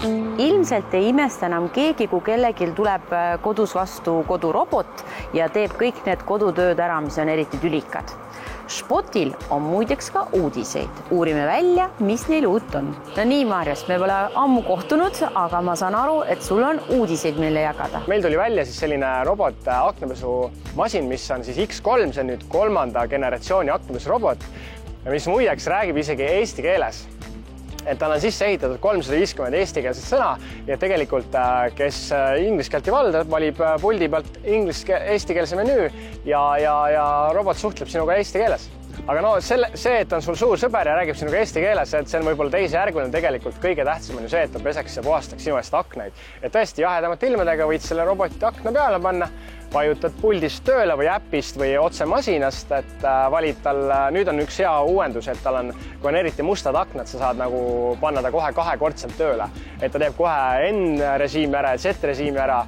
Ilmselt ei imesta enam keegi, kui kellelgi tuleb kodus vastu kodurobot ja teeb kõik need kodutööd ära, mis on eriti tülikad. Spotil on muideks ka uudiseid. Uurime välja, mis neil uut on. No nii, Marjas, me pole ammu kohtunud, aga ma saan aru, et sul on uudiseid meile jagada. Meil tuli välja siis selline robot aknapesumasin, mis on siis X3, see on nüüd 3. generatsiooni aknapesurobot, mis muideks räägib isegi eesti keeles. Et tal on sisse ehitatud 350 eestikeelset sõna ja tegelikult, kes inglise keelt ei valda, valib puldi pealt eestikeelse menüü ja robot suhtleb sinuga eesti keeles. Aga no see, et on sul suur sõber ja räägib sinuga eesti keeles, et see on võib-olla teisejärguline, tegelikult kõige tähtsam on ju see, et ta peseks ja puhastaks sinu eest aknaid. Et tõesti jahedamate ilmadega võid selle roboti akna peale panna, vajutad puldist tööle või äpist või otse masinast, et valid tal, nüüd on üks hea uuendus, et tal on, kui on eriti mustad aknad, sa saad nagu panna ta kohe kahekordselt tööle. Et ta teeb kohe N-režiimi ära ja Z-režiimi ära,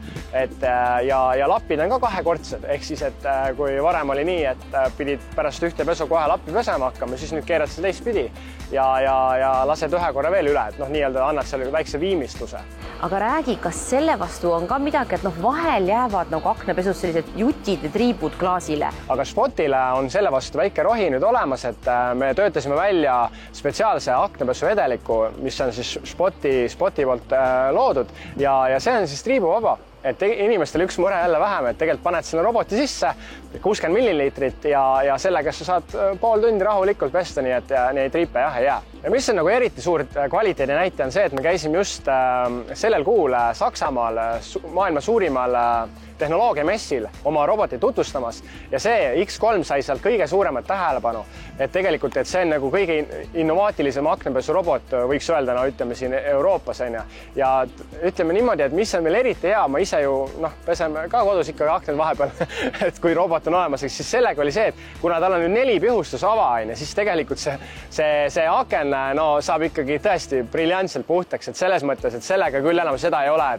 ja lapid on ka kahekordsed, ehk siis, et kui varem oli nii, et pidid pärast ühte pesu kohe lappi pesema hakkama, siis nüüd keerad seda teistpidi ja lased ühe korra veel üle, et nii-öelda annad seal väikse viimistluse. Aga räägi, kas selle vastu on ka midagi, et vahel jäävad nagu aknapesus sellised jutid ja triibud klaasile? Aga Spotile on selle vastu väike rohi nüüd olemas, et me töötasime välja spetsiaalse aknapesu vedeliku, mis on siis Spoti poolt loodud ja see on siis triibuvaba. Et inimestel üks mure jälle vähem, et tegelikult paned selle roboti sisse 60 milliliitrit ja sellega sa saad pool tundi rahulikult pesta, nii et neid triipe jah ei jää. Ja mis on nagu eriti suur kvaliteedi näite on see, et me käisime just sellel kuul Saksamaal maailma suurimal tehnoloogiamessil oma roboti tutvustamas ja see X3 sai sealt kõige suuremat tähelepanu, et tegelikult, et see on nagu kõige innovaatilisem aknapesurobot, võiks öelda, no ütleme siin Euroopas on ja ütleme niimoodi, et mis on meil eriti hea, ma ise ju peseme ka kodus ikkagi aknad vahepeal, et kui robot on olemas, siis sellega oli see, et kuna tal on nüüd 4 pihustusava, siis tegelikult see aken saab ikkagi tõesti briljantselt puhtaks, et selles mõttes, et sellega küll enam seda ei ole,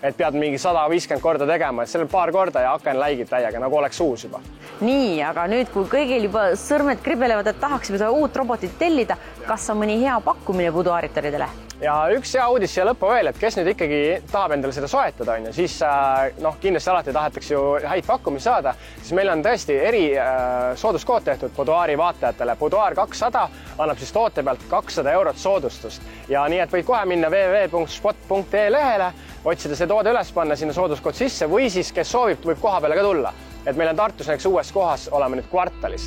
et pead mingi 150 korda tegema, et sellel paar korda ja aken läigib täiega, nagu oleks uus juba. Nii, aga nüüd, kui kõigil juba sõrmed kribelevad, et tahaksime seda uut robotit tellida, kas on mõni hea pakkumine puduharitaridele? Ja üks hea uudis siia lõppu veel, et kes nüüd ikkagi tahab endale seda soetada, siis kindlasti alati tahetakse ju häid pakkumisi saada, siis meil on tõesti sooduskood tehtud Boudoiri vaatajatele. Boudoir 200 annab siis toote pealt 200 eurot soodustust ja nii, et võid kohe minna www.spot.ee lehele, otsida see toode üles, panna sinna sooduskood sisse või siis, kes soovib, võib koha peale ka tulla. Et meil on Tartus näiteks uues kohas olema nüüd kvartalist.